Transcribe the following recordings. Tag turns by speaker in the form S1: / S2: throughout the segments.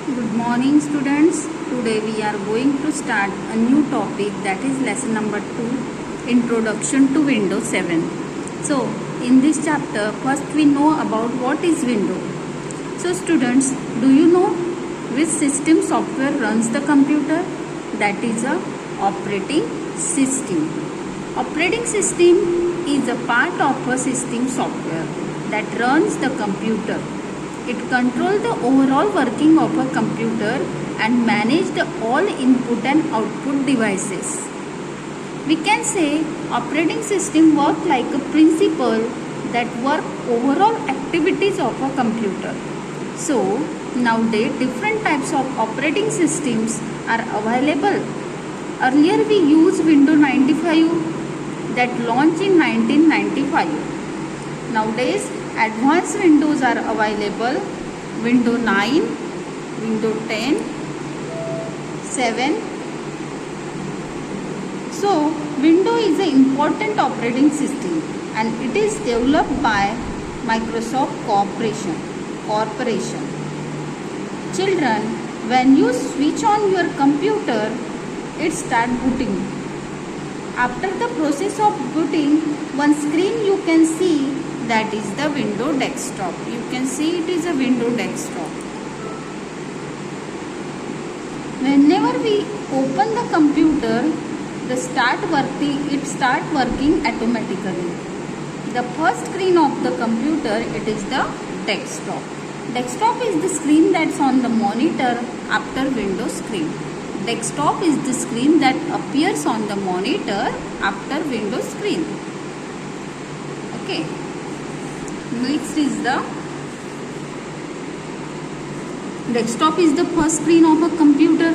S1: Good morning students. Today we are going to start a new topic, that is lesson number 2, Introduction to Windows 7. So in this chapter first we know about what is Windows. So students, do you know which system software runs the computer? That is a operating system. Operating system is a part of a system software that runs the computer. It controls the overall working of a computer and manages the all input and output devices. We can say operating system work like a principle that work overall activities of a computer. So nowadays different types of operating systems are available. Earlier we used Windows 95 that launched in 1995. Nowadays advanced Windows are available: Windows 9, Windows 10, 7. So Windows is an important operating system and it is developed by Microsoft Corporation. Children, when you switch on your computer, it starts booting. After the process of booting, one screen you can see, that is the Windows desktop. You can see it is a Windows desktop. Whenever we open the computer, it start working automatically. The first screen of the computer, it is the desktop. Desktop is the screen that's on the monitor after Windows screen. Desktop is the screen that appears on the monitor after Windows screen. Okay. Next is the desktop is the first screen of a computer.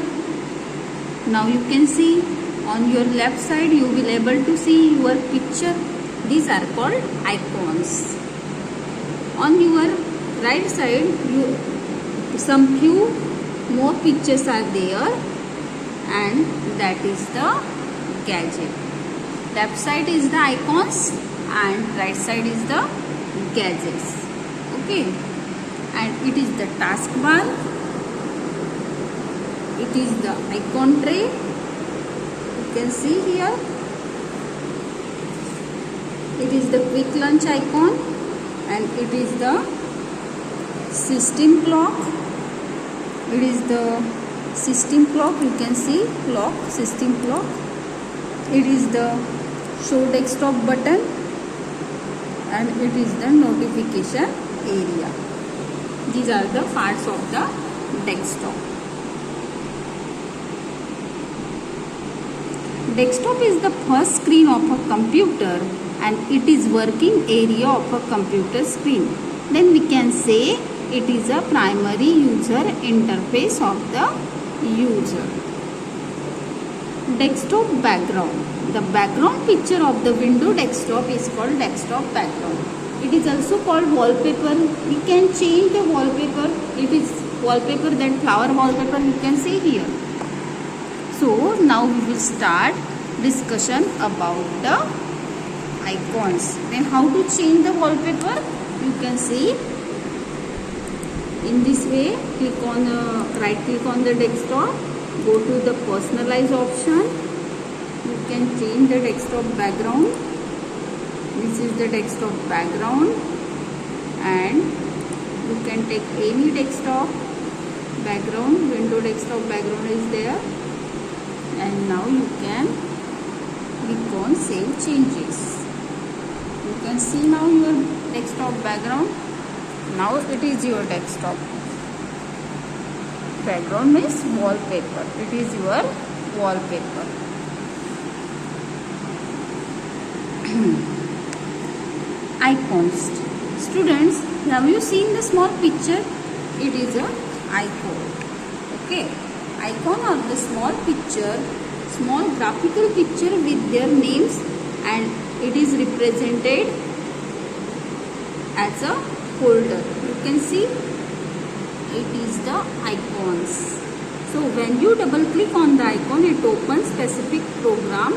S1: Now you can see on your left side you will able to see your picture. These are called icons. On your right side some few more pictures are there, and that is the gadget. Left side is the icons and right side is the gadgets. Okay, and it is the taskbar, it is the icon tray. You can see here it is the quick launch icon, and it is the system clock. It is the system clock. You can see clock, system clock. It is the show desktop button, and it is the notification area. These are the parts of the desktop. Desktop is the first screen of a computer and it is working area of a computer screen. Then we can say it is a primary user interface of the user. Desktop background. The background picture of the Windows desktop is called desktop background. It is also called wallpaper. We can change the wallpaper. It is wallpaper, that flower wallpaper you can see here. So now we will start discussion about the icons. Then how to change the wallpaper? You can see in this way. Click on the right click on the desktop. Go to the personalize option. You can change the desktop background. This is the desktop background, and you can take any desktop background. Windows desktop background is there, and now you can click on save changes. You can see now your desktop background. Now it is your desktop. Background means wallpaper. It is your wallpaper. Icons. Students, have you seen the small picture? It is a icon. Okay. Icon are the small picture, small graphical picture with their names, and it is represented as a folder. You can see it is the icons. So when you double click on the icon, it opens specific program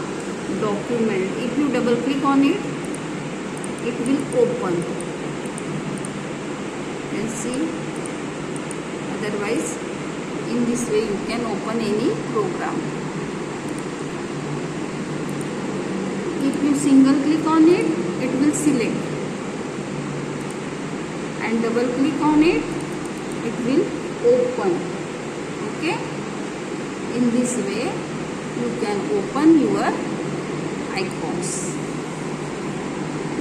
S1: document. If you double click on it, it will open. You can see. Otherwise In this way you can open any program. If you single click on it, it will select, and double click on it, it will open. Okay, in this way you can open your icons.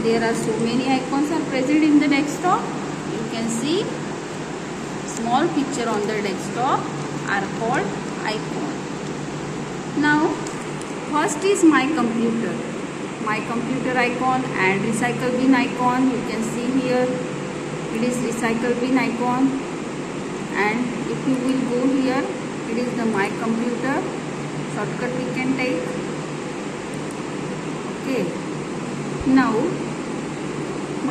S1: There are so many icons are present in the desktop. You can see small picture on the desktop are called icon. Now first is my computer. My computer icon and recycle bin icon. You can see here it is recycle bin icon, and if you will go here, it is the my computer shortcut we can take. Okay, now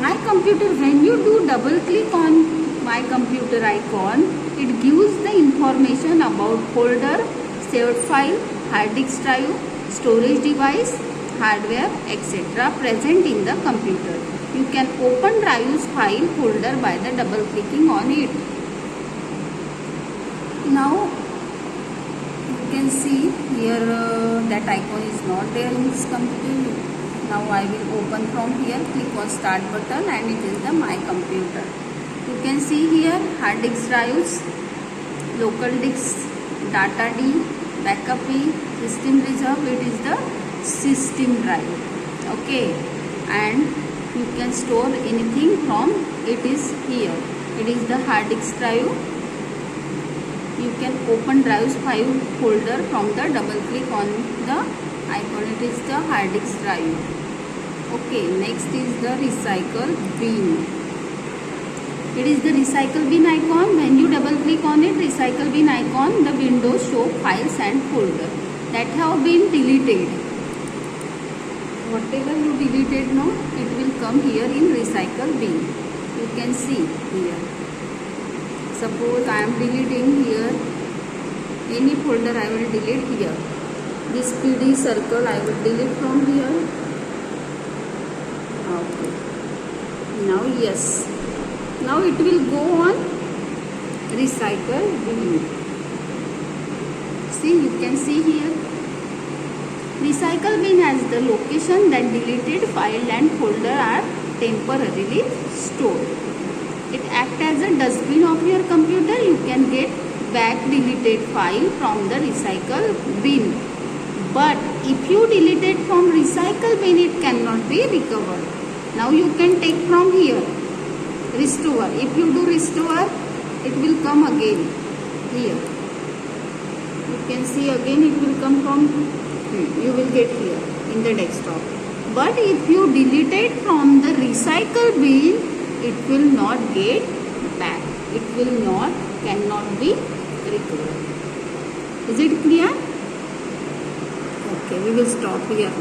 S1: my computer, when you do double click on my computer icon, it gives the information about folder, saved file, hard disk drive, storage device, hardware, etc. present in the computer. You can open drive's file folder by the double clicking on it. Now you can see here that icon is not there in this computer. Now I will open from here, click on start button, and it is the my computer. You can see here hard disk drives, local disk, data D, backup E, system reserve. It is the system drive. Okay, and you can store anything from it is here. It is the hard disk drive. You can open drive's file folder from the double click on the icon. It is the hard disk drive. Okay, next is the recycle bin. It is the recycle bin icon. When you double click on it, recycle bin icon, the windows show files and folder that have been deleted. Whatever you deleted now, it will come here in recycle bin. You can see here. Suppose I am deleting here any folder, I will delete here. This PD circle I will delete from here. Okay. Now yes. Now it will go on recycle bin. See, you can see here. Recycle bin has the location that deleted file and folder are temporarily stored. It acts as a dustbin of your computer. You can get back deleted file from the recycle bin. But if you delete it from recycle bin, it cannot be recovered. Now you can take from here, restore. If you do restore, it will come again here. You can see again it will come from, you will get here in the desktop. But if you delete it from the recycle bin, it will not get back. It will not, cannot be recovered. Is it clear? Okay, we will stop here.